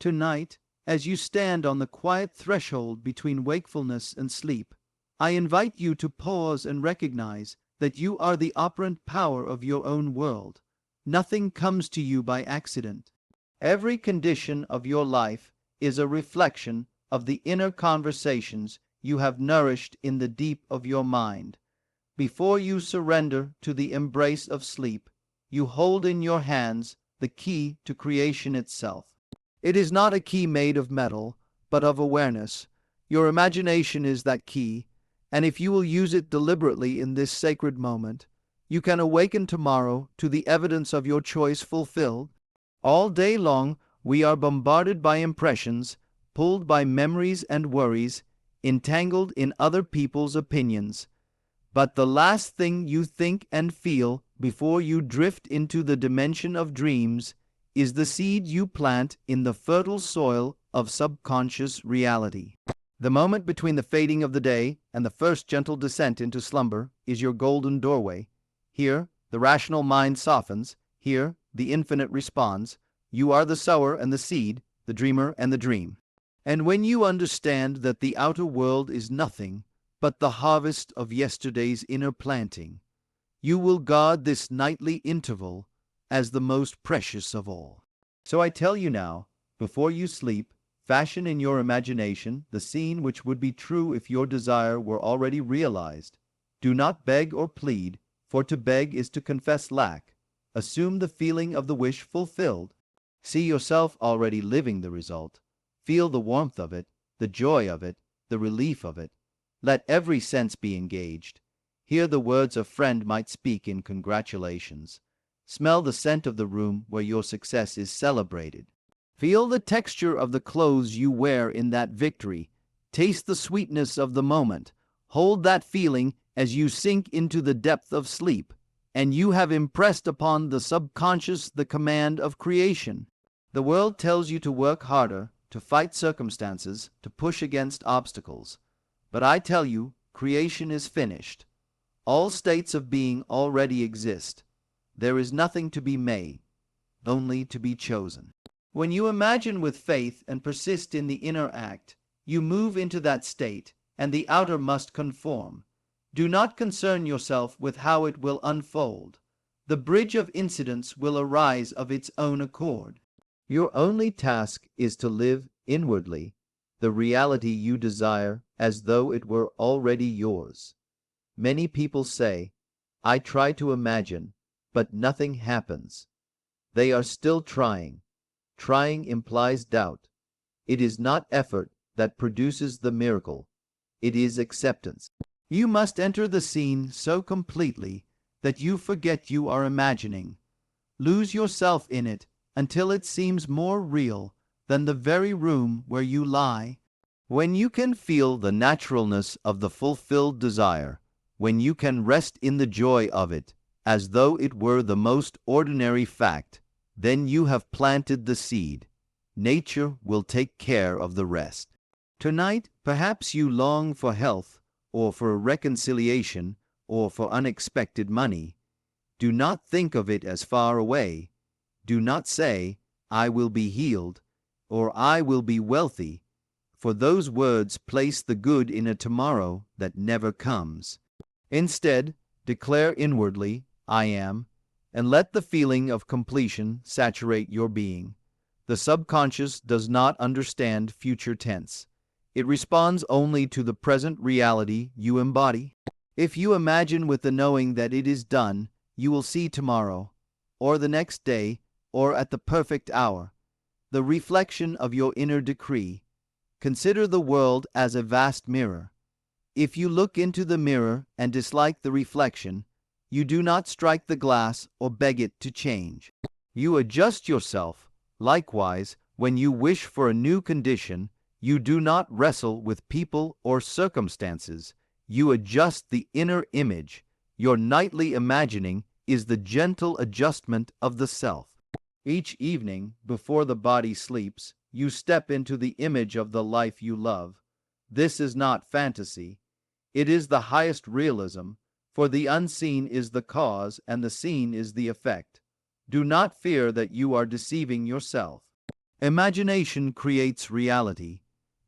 Tonight, as you stand on the quiet threshold between wakefulness and sleep, I invite you to pause and recognize that you are the operant power of your own world. Nothing comes to you by accident. Every condition of your life is a reflection of the inner conversations you have nourished in the deep of your mind. Before you surrender to the embrace of sleep, you hold in your hands the key to creation itself. It is not a key made of metal, but of awareness. Your imagination is that key, and if you will use it deliberately in this sacred moment, you can awaken tomorrow to the evidence of your choice fulfilled. All day long, we are bombarded by impressions, pulled by memories and worries, entangled in other people's opinions. But the last thing you think and feel before you drift into the dimension of dreams is the seed you plant in the fertile soil of subconscious reality. The moment between the fading of the day and the first gentle descent into slumber is your golden doorway. Here, the rational mind softens. Here, the infinite responds. You are the sower and the seed, the dreamer and the dream. And when you understand that the outer world is nothing but the harvest of yesterday's inner planting, you will guard this nightly interval as the most precious of all. So I tell you now, before you sleep, fashion in your imagination the scene which would be true if your desire were already realized. Do not beg or plead, for to beg is to confess lack. Assume the feeling of the wish fulfilled. See yourself already living the result. Feel the warmth of it, the joy of it, the relief of it. Let every sense be engaged. Hear the words a friend might speak in congratulations. Smell the scent of the room where your success is celebrated. Feel the texture of the clothes you wear in that victory. Taste the sweetness of the moment. Hold that feeling as you sink into the depth of sleep, and you have impressed upon the subconscious the command of creation. The world tells you to work harder, to fight circumstances, to push against obstacles. But I tell you, creation is finished. All states of being already exist. There is nothing to be made, only to be chosen. When you imagine with faith and persist in the inner act, you move into that state, and the outer must conform. Do not concern yourself with how it will unfold. The bridge of incidents will arise of its own accord. Your only task is to live inwardly the reality you desire as though it were already yours. Many people say, I try to imagine, but nothing happens. They are still trying. Trying implies doubt. It is not effort that produces the miracle. It is acceptance. You must enter the scene so completely that you forget you are imagining. Lose yourself in it until it seems more real than the very room where you lie. When you can feel the naturalness of the fulfilled desire, when you can rest in the joy of it, as though it were the most ordinary fact, then you have planted the seed. Nature will take care of the rest. Tonight, perhaps you long for health, or for a reconciliation, or for unexpected money. Do not think of it as far away. Do not say, I will be healed, or I will be wealthy, for those words place the good in a tomorrow that never comes. Instead, declare inwardly, I am, and let the feeling of completion saturate your being. The subconscious does not understand future tense. It responds only to the present reality you embody. If you imagine with the knowing that it is done, you will see tomorrow, or the next day, or at the perfect hour, the reflection of your inner decree. Consider the world as a vast mirror. If you look into the mirror and dislike the reflection, you do not strike the glass or beg it to change. You adjust yourself. Likewise, when you wish for a new condition, you do not wrestle with people or circumstances. You adjust the inner image. Your nightly imagining is the gentle adjustment of the self. Each evening, before the body sleeps, you step into the image of the life you love. This is not fantasy. It is the highest realism, for the unseen is the cause and the seen is the effect. Do not fear that you are deceiving yourself. Imagination creates reality.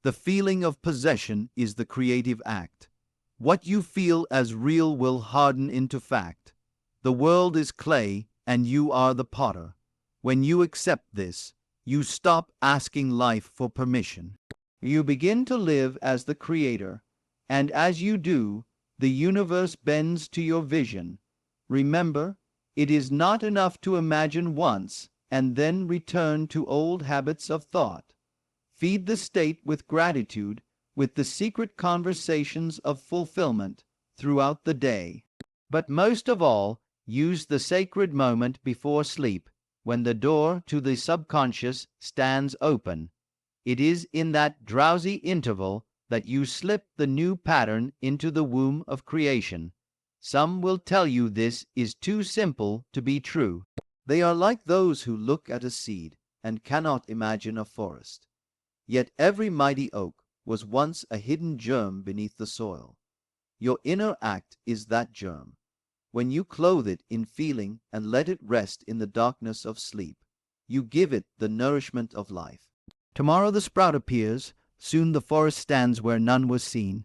The feeling of possession is the creative act. What you feel as real will harden into fact. The world is clay, and you are the potter. When you accept this, you stop asking life for permission. You begin to live as the creator, and as you do, the universe bends to your vision. Remember, it is not enough to imagine once and then return to old habits of thought. Feed the state with gratitude, with the secret conversations of fulfillment throughout the day. But most of all, use the sacred moment before sleep, when the door to the subconscious stands open. It is in that drowsy interval that you slip the new pattern into the womb of creation. Some will tell you this is too simple to be true. They are like those who look at a seed and cannot imagine a forest. Yet every mighty oak was once a hidden germ beneath the soil. Your inner act is that germ. When you clothe it in feeling and let it rest in the darkness of sleep, you give it the nourishment of life. Tomorrow the sprout appears, soon the forest stands where none was seen.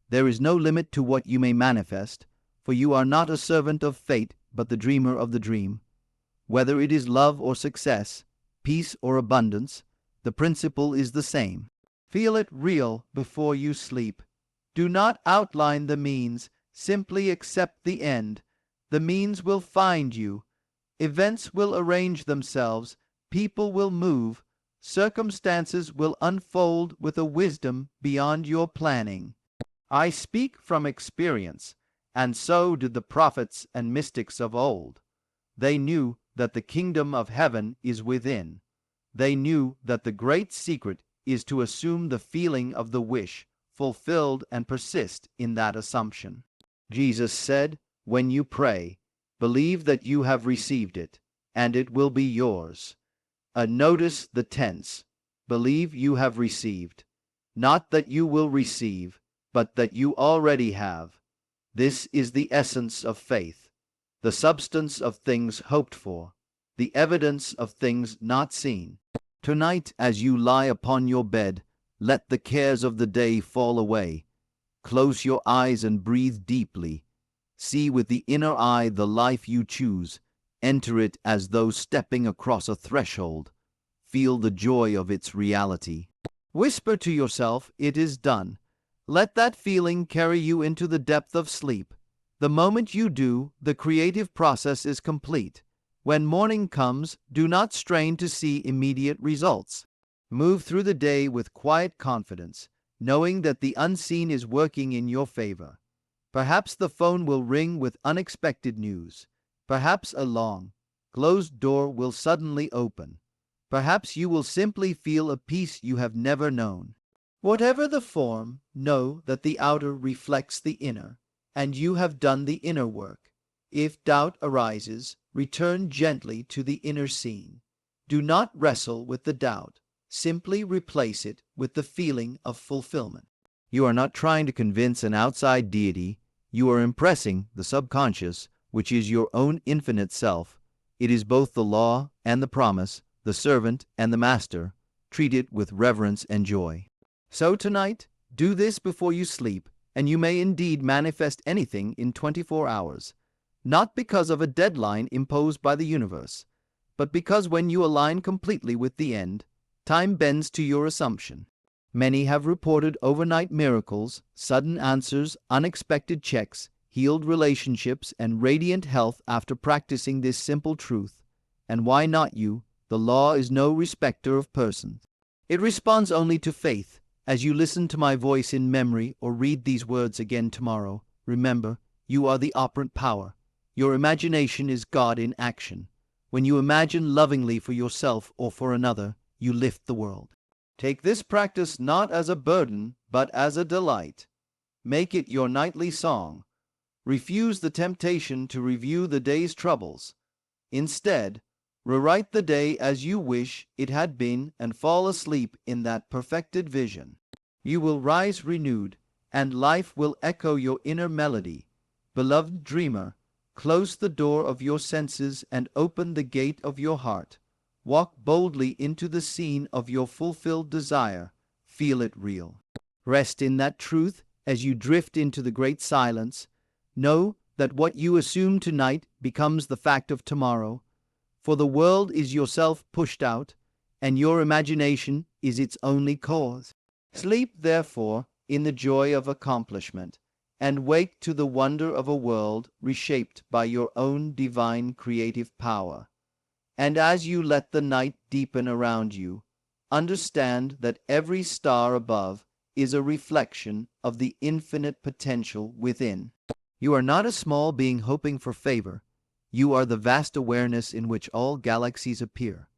There is no limit to what you may manifest, for you are not a servant of fate, but the dreamer of the dream. Whether it is love or success, peace or abundance, the principle is the same. Feel it real before you sleep. Do not outline the means, simply accept the end. The means will find you. Events will arrange themselves, people will move, circumstances will unfold with a wisdom beyond your planning. I speak from experience, and so did the prophets and mystics of old. They knew that the kingdom of heaven is within. They knew that the great secret is to assume the feeling of the wish, fulfilled and persist in that assumption. Jesus said, when you pray, believe that you have received it, and it will be yours. Notice the tense. Believe you have received. Not that you will receive, but that you already have. This is the essence of faith, the substance of things hoped for, the evidence of things not seen. Tonight, as you lie upon your bed, let the cares of the day fall away. Close your eyes and breathe deeply. See with the inner eye the life you choose. Enter it as though stepping across a threshold. Feel the joy of its reality. Whisper to yourself, it is done. Let that feeling carry you into the depth of sleep. The moment you do, the creative process is complete. When morning comes, do not strain to see immediate results. Move through the day with quiet confidence, knowing that the unseen is working in your favor. Perhaps the phone will ring with unexpected news. Perhaps a long, closed door will suddenly open. Perhaps you will simply feel a peace you have never known. Whatever the form, know that the outer reflects the inner, and you have done the inner work. If doubt arises, return gently to the inner scene. Do not wrestle with the doubt. Simply replace it with the feeling of fulfillment. You are not trying to convince an outside deity. You are impressing the subconscious, which is your own infinite self. It is both the law and the promise, the servant and the master. Treat it with reverence and joy. So tonight, do this before you sleep, and you may indeed manifest anything in 24 hours. Not because of a deadline imposed by the universe, but because when you align completely with the end, time bends to your assumption. Many have reported overnight miracles, sudden answers, unexpected checks, healed relationships, and radiant health after practicing this simple truth. And why not you? The law is no respecter of persons. It responds only to faith. As you listen to my voice in memory or read these words again tomorrow, remember, you are the operant power. Your imagination is God in action. When you imagine lovingly for yourself or for another, you lift the world. Take this practice not as a burden, but as a delight. Make it your nightly song. Refuse the temptation to review the day's troubles. Instead, rewrite the day as you wish it had been and fall asleep in that perfected vision. You will rise renewed, and life will echo your inner melody. Beloved dreamer, close the door of your senses and open the gate of your heart. Walk boldly into the scene of your fulfilled desire. Feel it real. Rest in that truth as you drift into the great silence. Know that what you assume tonight becomes the fact of tomorrow, for the world is yourself pushed out, and your imagination is its only cause. Sleep, therefore, in the joy of accomplishment, and wake to the wonder of a world reshaped by your own divine creative power. And as you let the night deepen around you, understand that every star above is a reflection of the infinite potential within. You are not a small being hoping for favor. You are the vast awareness in which all galaxies appear.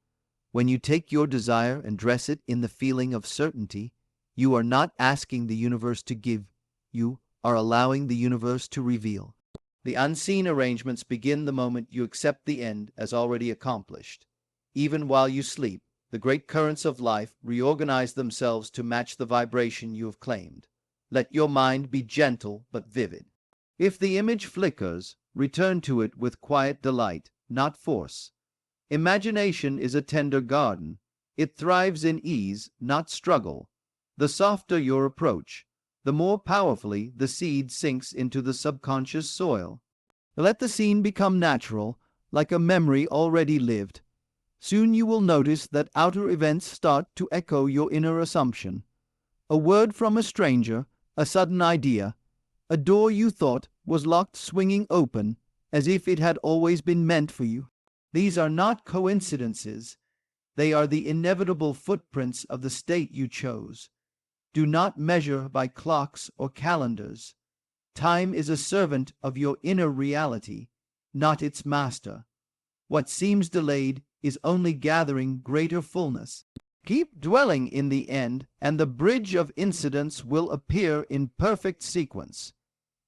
When you take your desire and dress it in the feeling of certainty, you are not asking the universe to give. You are allowing the universe to reveal. The unseen arrangements begin the moment you accept the end as already accomplished. Even while you sleep, the great currents of life reorganize themselves to match the vibration you have claimed. Let your mind be gentle but vivid. If the image flickers, return to it with quiet delight, not force. Imagination is a tender garden. It thrives in ease, not struggle. The softer your approach, the more powerfully the seed sinks into the subconscious soil. Let the scene become natural, like a memory already lived. Soon you will notice that outer events start to echo your inner assumption. A word from a stranger, a sudden idea, a door you thought was locked swinging open, as if it had always been meant for you. These are not coincidences. They are the inevitable footprints of the state you chose. Do not measure by clocks or calendars. Time is a servant of your inner reality, not its master. What seems delayed is only gathering greater fullness. Keep dwelling in the end, and the bridge of incidents will appear in perfect sequence.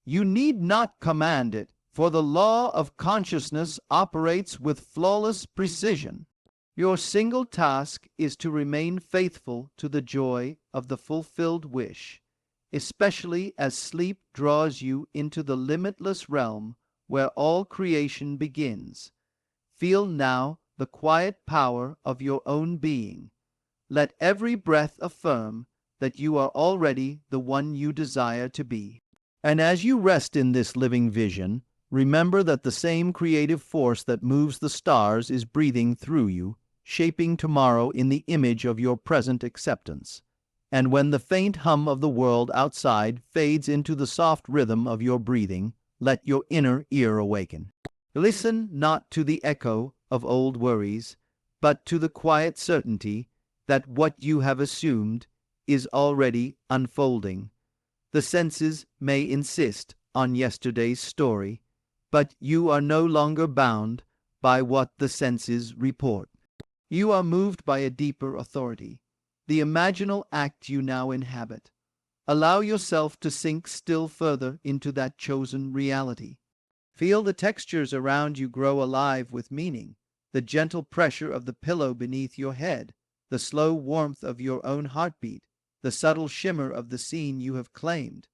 You need not command it, for the law of consciousness operates with flawless precision. Your single task is to remain faithful to the joy of the fulfilled wish, especially as sleep draws you into the limitless realm where all creation begins. Feel now the quiet power of your own being. Let every breath affirm that you are already the one you desire to be. And as you rest in this living vision, remember that the same creative force that moves the stars is breathing through you, shaping tomorrow in the image of your present acceptance. And when the faint hum of the world outside fades into the soft rhythm of your breathing, let your inner ear awaken. Listen not to the echo of old worries, but to the quiet certainty that what you have assumed is already unfolding. The senses may insist on yesterday's story, but you are no longer bound by what the senses report. You are moved by a deeper authority, the imaginal act you now inhabit. Allow yourself to sink still further into that chosen reality. Feel the textures around you grow alive with meaning, the gentle pressure of the pillow beneath your head, the slow warmth of your own heartbeat, the subtle shimmer of the scene you have claimed.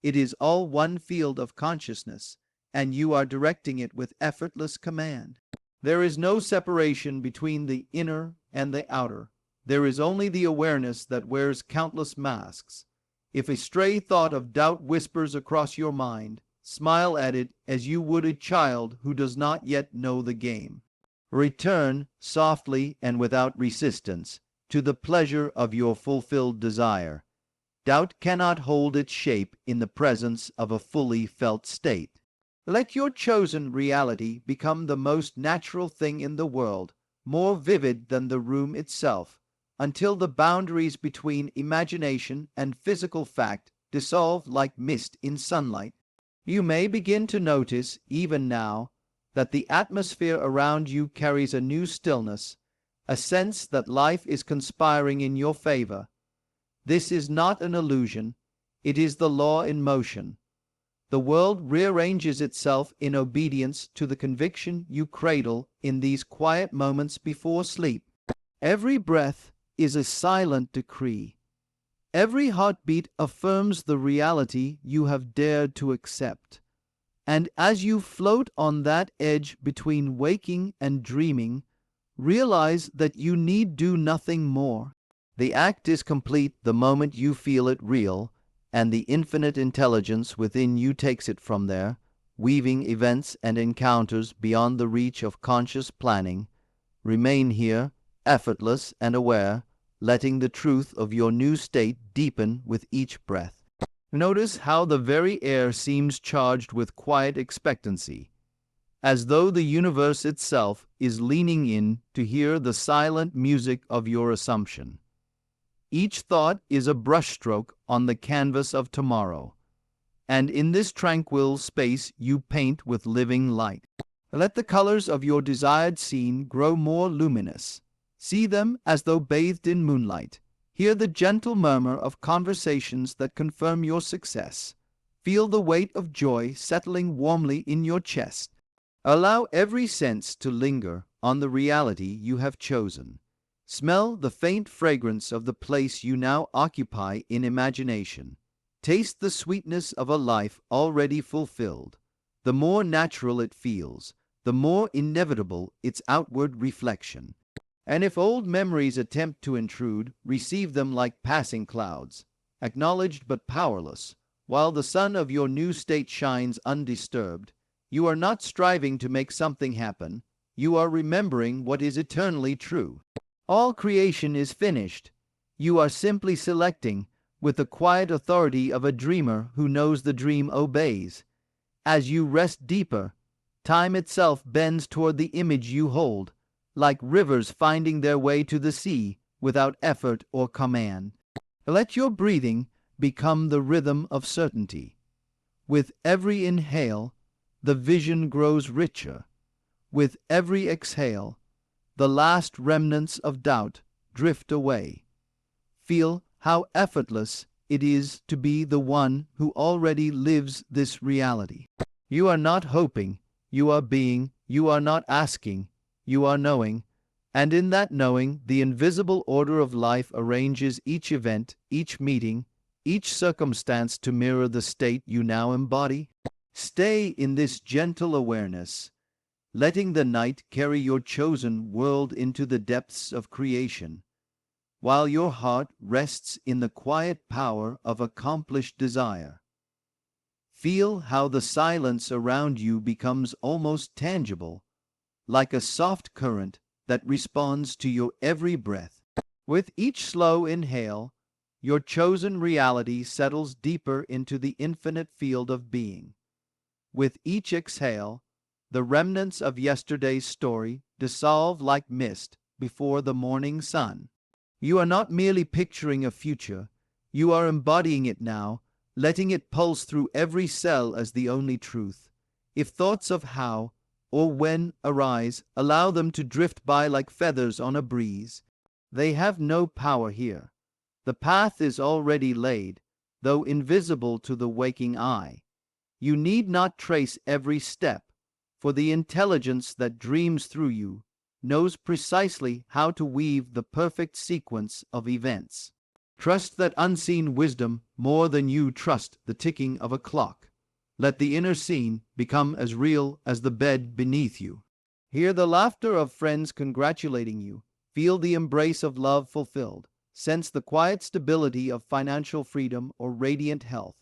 It is all one field of consciousness, and you are directing it with effortless command. There is no separation between the inner and the outer. There is only the awareness that wears countless masks. If a stray thought of doubt whispers across your mind, smile at it as you would a child who does not yet know the game. Return, softly and without resistance, to the pleasure of your fulfilled desire. Doubt cannot hold its shape in the presence of a fully felt state. Let your chosen reality become the most natural thing in the world, more vivid than the room itself, until the boundaries between imagination and physical fact dissolve like mist in sunlight. You may begin to notice, even now, that the atmosphere around you carries a new stillness, a sense that life is conspiring in your favor. This is not an illusion, it is the law in motion. The world rearranges itself in obedience to the conviction you cradle in these quiet moments before sleep. Every breath is a silent decree. Every heartbeat affirms the reality you have dared to accept. And as you float on that edge between waking and dreaming, Realize that you need do nothing more. The act is complete the moment you feel it real, and the infinite intelligence within you takes it from there, weaving events and encounters beyond the reach of conscious planning. Remain here, effortless and aware, letting the truth of your new state deepen with each breath. Notice how the very air seems charged with quiet expectancy, as though the universe itself is leaning in to hear the silent music of your assumption. Each thought is a brushstroke on the canvas of tomorrow, and in this tranquil space you paint with living light. Let the colors of your desired scene grow more luminous. See them as though bathed in moonlight. Hear the gentle murmur of conversations that confirm your success. Feel the weight of joy settling warmly in your chest. Allow every sense to linger on the reality you have chosen. Smell the faint fragrance of the place you now occupy in imagination. Taste the sweetness of a life already fulfilled. The more natural it feels, the more inevitable its outward reflection. And if old memories attempt to intrude, receive them like passing clouds, acknowledged but powerless. While the sun of your new state shines undisturbed, you are not striving to make something happen. You are remembering what is eternally true. All creation is finished. You are simply selecting, with the quiet authority of a dreamer who knows the dream obeys. As you rest deeper, time itself bends toward the image you hold, like rivers finding their way to the sea without effort or command. Let your breathing become the rhythm of certainty. With every inhale, the vision grows richer. With every exhale, the last remnants of doubt drift away. Feel how effortless it is to be the one who already lives this reality. You are not hoping, you are being, you are not asking, you are knowing, and in that knowing, the invisible order of life arranges each event, each meeting, each circumstance to mirror the state you now embody. Stay in this gentle awareness, letting the night carry your chosen world into the depths of creation, while your heart rests in the quiet power of accomplished desire. Feel how the silence around you becomes almost tangible, like a soft current that responds to your every breath. With each slow inhale, your chosen reality settles deeper into the infinite field of being. With each exhale, the remnants of yesterday's story dissolve like mist before the morning sun. You are not merely picturing a future, you are embodying it now, letting it pulse through every cell as the only truth. If thoughts of how or when arise, allow them to drift by like feathers on a breeze. They have no power here. The path is already laid, though invisible to the waking eye. You need not trace every step, for the intelligence that dreams through you knows precisely how to weave the perfect sequence of events. Trust that unseen wisdom more than you trust the ticking of a clock. Let the inner scene become as real as the bed beneath you. Hear the laughter of friends congratulating you. Feel the embrace of love fulfilled. Sense the quiet stability of financial freedom or radiant health.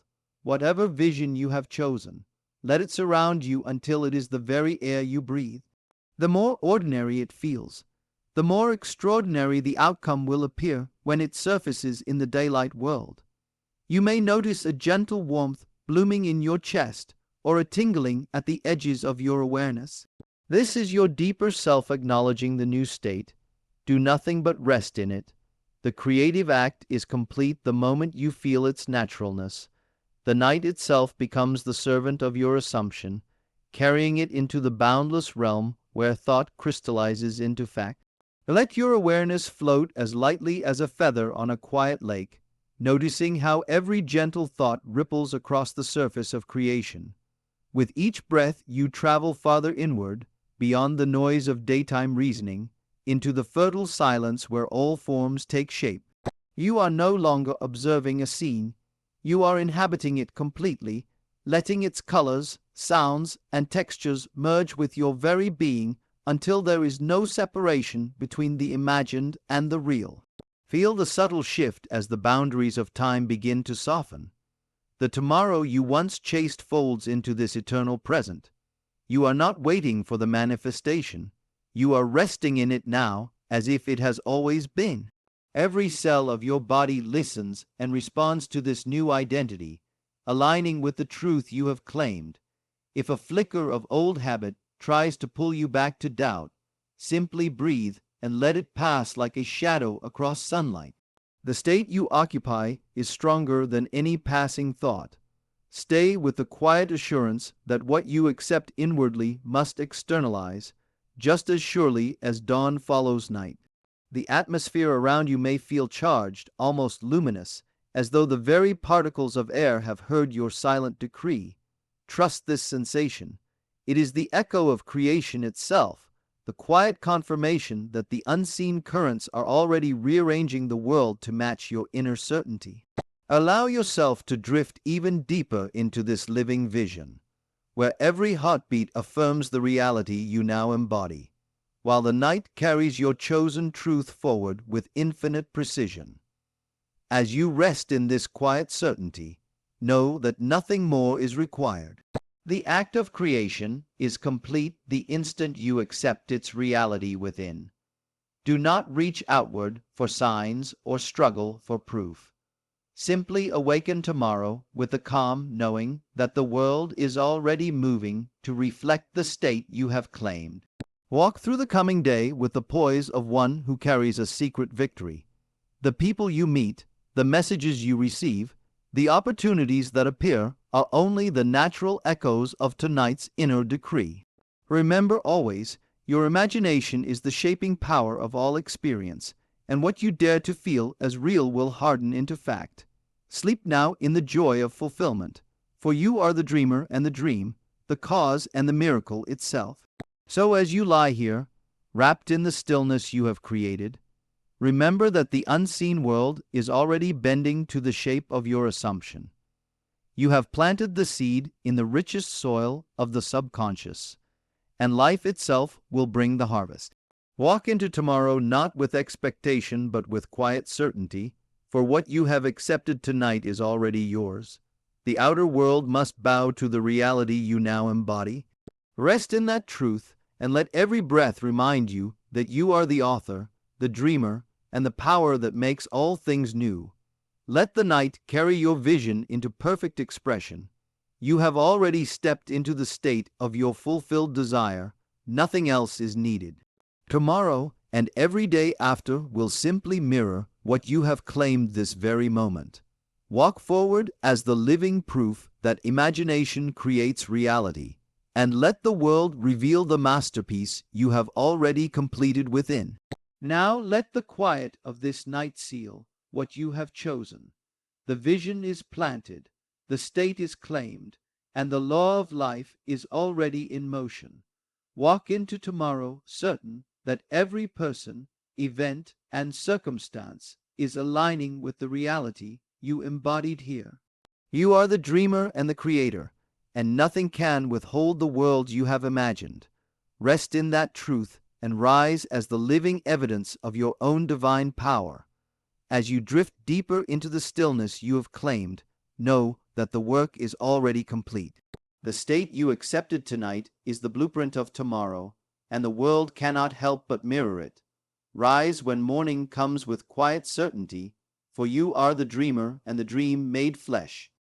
Whatever vision you have chosen, let it surround you until it is the very air you breathe. The more ordinary it feels, the more extraordinary the outcome will appear when it surfaces in the daylight world. You may notice a gentle warmth blooming in your chest or a tingling at the edges of your awareness. This is your deeper self acknowledging the new state. Do nothing but rest in it. The creative act is complete the moment you feel its naturalness. The night itself becomes the servant of your assumption, carrying it into the boundless realm where thought crystallizes into fact. Let your awareness float as lightly as a feather on a quiet lake, noticing how every gentle thought ripples across the surface of creation. With each breath you travel farther inward, beyond the noise of daytime reasoning, into the fertile silence where all forms take shape. You are no longer observing a scene, you are inhabiting it completely, letting its colors, sounds, and textures merge with your very being until there is no separation between the imagined and the real. Feel the subtle shift as the boundaries of time begin to soften. The tomorrow you once chased folds into this eternal present. You are not waiting for the manifestation. You are resting in it now as if it has always been. Every cell of your body listens and responds to this new identity, aligning with the truth you have claimed. If a flicker of old habit tries to pull you back to doubt, simply breathe and let it pass like a shadow across sunlight. The state you occupy is stronger than any passing thought. Stay with the quiet assurance that what you accept inwardly must externalize, just as surely as dawn follows night. The atmosphere around you may feel charged, almost luminous, as though the very particles of air have heard your silent decree. Trust this sensation. It is the echo of creation itself, the quiet confirmation that the unseen currents are already rearranging the world to match your inner certainty. Allow yourself to drift even deeper into this living vision, where every heartbeat affirms the reality you now embody, while the night carries your chosen truth forward with infinite precision. As you rest in this quiet certainty, know that nothing more is required. The act of creation is complete the instant you accept its reality within. Do not reach outward for signs or struggle for proof. Simply awaken tomorrow with the calm knowing that the world is already moving to reflect the state you have claimed. Walk through the coming day with the poise of one who carries a secret victory. The people you meet, the messages you receive, the opportunities that appear are only the natural echoes of tonight's inner decree. Remember always, your imagination is the shaping power of all experience, and what you dare to feel as real will harden into fact. Sleep now in the joy of fulfillment, for you are the dreamer and the dream, the cause and the miracle itself. So as you lie here, wrapped in the stillness you have created, remember that the unseen world is already bending to the shape of your assumption. You have planted the seed in the richest soil of the subconscious, and life itself will bring the harvest. Walk into tomorrow not with expectation but with quiet certainty, for what you have accepted tonight is already yours. The outer world must bow to the reality you now embody. Rest in that truth, and let every breath remind you that you are the author, the dreamer, and the power that makes all things new. Let the night carry your vision into perfect expression. You have already stepped into the state of your fulfilled desire. Nothing else is needed. Tomorrow and every day after will simply mirror what you have claimed this very moment. Walk forward as the living proof that imagination creates reality, and let the world reveal the masterpiece you have already completed within. Now let the quiet of this night seal what you have chosen. The vision is planted, the state is claimed, and the law of life is already in motion. Walk into tomorrow certain that every person, event, and circumstance is aligning with the reality you embodied here. You are the dreamer and the creator, and nothing can withhold the world you have imagined. Rest in that truth and rise as the living evidence of your own divine power. As you drift deeper into the stillness you have claimed, know that the work is already complete. The state you accepted tonight is the blueprint of tomorrow, and the world cannot help but mirror it. Rise when morning comes with quiet certainty, for you are the dreamer and the dream made flesh.